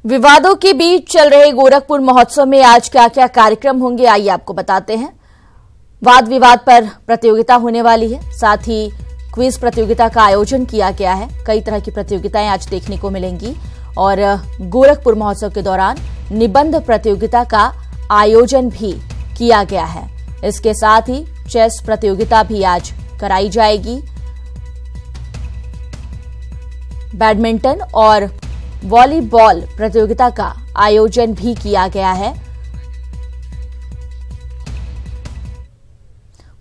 विवादों के बीच चल रहे गोरखपुर महोत्सव में आज क्या क्या कार्यक्रम होंगे, आइए आपको बताते हैं। वाद विवाद पर प्रतियोगिता होने वाली है, साथ ही क्विज प्रतियोगिता का आयोजन किया गया है। कई तरह की प्रतियोगिताएं आज देखने को मिलेंगी और गोरखपुर महोत्सव के दौरान निबंध प्रतियोगिता का आयोजन भी किया गया है। इसके साथ ही चेस प्रतियोगिता भी आज कराई जाएगी। बैडमिंटन और वॉलीबॉल प्रतियोगिता का आयोजन भी किया गया है।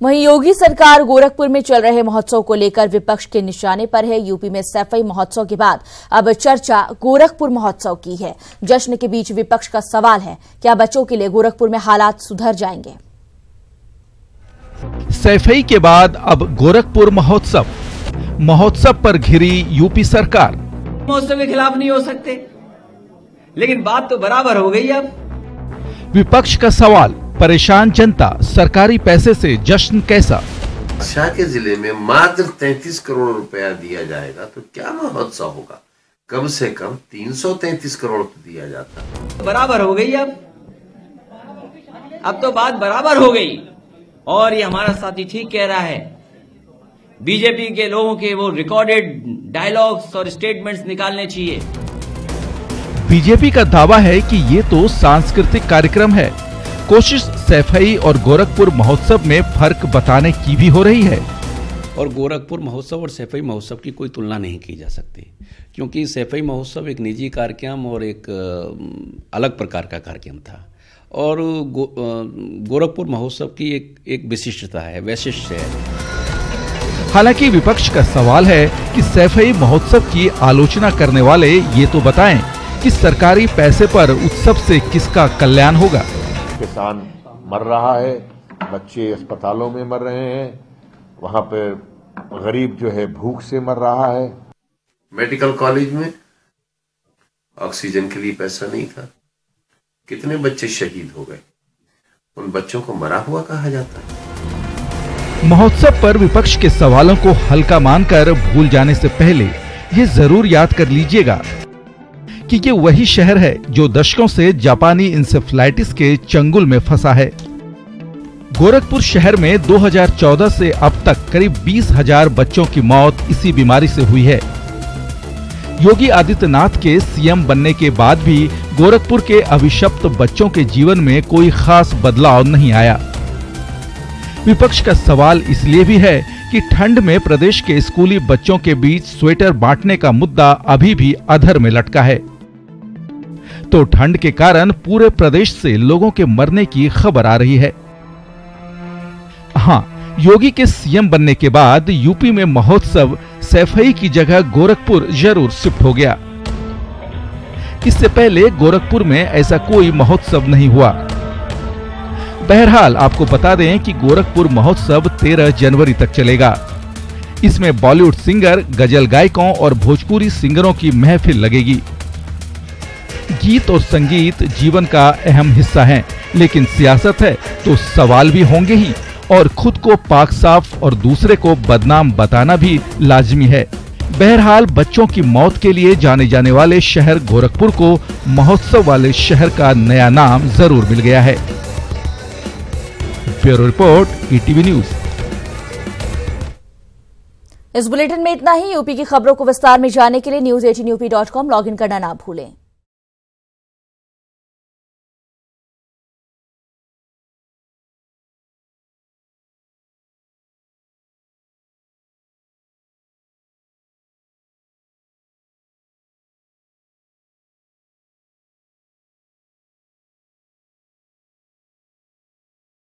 वहीं योगी सरकार गोरखपुर में चल रहे महोत्सव को लेकर विपक्ष के निशाने पर है। यूपी में सैफई महोत्सव के बाद अब चर्चा गोरखपुर महोत्सव की है। जश्न के बीच विपक्ष का सवाल है, क्या बच्चों के लिए गोरखपुर में हालात सुधर जाएंगे? सैफई के बाद अब गोरखपुर महोत्सव पर घिरी यूपी सरकार। महोत्सव के खिलाफ नहीं हो सकते, लेकिन बात तो बराबर हो गई। अब विपक्ष का सवाल, परेशान जनता, सरकारी पैसे से जश्न कैसा? शाह के जिले में मात्र 33 करोड़ रुपया दिया जाएगा तो क्या महोत्सव होगा? कम से कम 333 करोड़ दिया जाता। बराबर हो गई। अब तो बात बराबर हो गई। और ये हमारा साथी ठीक कह रहा है, बीजेपी के लोगों के वो रिकॉर्डेड डायलॉग्स और स्टेटमेंट्स निकालने चाहिए। बीजेपी का दावा है कि ये तो सांस्कृतिक कार्यक्रम है। कोशिश सैफई और गोरखपुर महोत्सव में फर्क बताने की भी हो रही है। और गोरखपुर महोत्सव और सैफई महोत्सव की कोई तुलना नहीं की जा सकती, क्योंकि सैफई महोत्सव एक निजी कार्यक्रम और एक अलग प्रकार का कार्यक्रम था, और गोरखपुर महोत्सव की एक विशिष्टता है, वैशिष्ट्य है। हालांकि विपक्ष का सवाल है कि सैफई महोत्सव की आलोचना करने वाले ये तो बताएं कि सरकारी पैसे पर उत्सव से किसका कल्याण होगा। किसान मर रहा है, बच्चे अस्पतालों में मर रहे हैं, वहां पे गरीब जो है भूख से मर रहा है। मेडिकल कॉलेज में ऑक्सीजन के लिए पैसा नहीं था, कितने बच्चे शहीद हो गए, उन बच्चों को मरा हुआ कहा जाता है। महोत्सव पर विपक्ष के सवालों को हल्का मानकर भूल जाने से पहले ये जरूर याद कर लीजिएगा कि ये वही शहर है जो दशकों से जापानी इंसेफ्लाइटिस के चंगुल में फंसा है। गोरखपुर शहर में 2014 से अब तक करीब 20,000 बच्चों की मौत इसी बीमारी से हुई है। योगी आदित्यनाथ के सीएम बनने के बाद भी गोरखपुर के अभिशप्त बच्चों के जीवन में कोई खास बदलाव नहीं आया। विपक्ष का सवाल इसलिए भी है कि ठंड में प्रदेश के स्कूली बच्चों के बीच स्वेटर बांटने का मुद्दा अभी भी अधर में लटका है। तो ठंड के कारण पूरे प्रदेश से लोगों के मरने की खबर आ रही है। हाँ, योगी के सीएम बनने के बाद यूपी में महोत्सव सैफई की जगह गोरखपुर जरूर शिफ्ट हो गया। इससे पहले गोरखपुर में ऐसा कोई महोत्सव नहीं हुआ। बहरहाल आपको बता दें कि गोरखपुर महोत्सव 13 जनवरी तक चलेगा। इसमें बॉलीवुड सिंगर, गजल गायकों और भोजपुरी सिंगरों की महफिल लगेगी। गीत और संगीत जीवन का अहम हिस्सा है, लेकिन सियासत है तो सवाल भी होंगे ही, और खुद को पाक साफ और दूसरे को बदनाम बताना भी लाजमी है। बहरहाल बच्चों की मौत के लिए जाने जाने वाले शहर गोरखपुर को महोत्सव वाले शहर का नया नाम जरूर मिल गया है। Bureau report, ETV news. इस बुलेटिन में इतना ही। यूपी की खबरों को विस्तार में जानने के लिए news18up.com लॉगिन करना ना भूलें।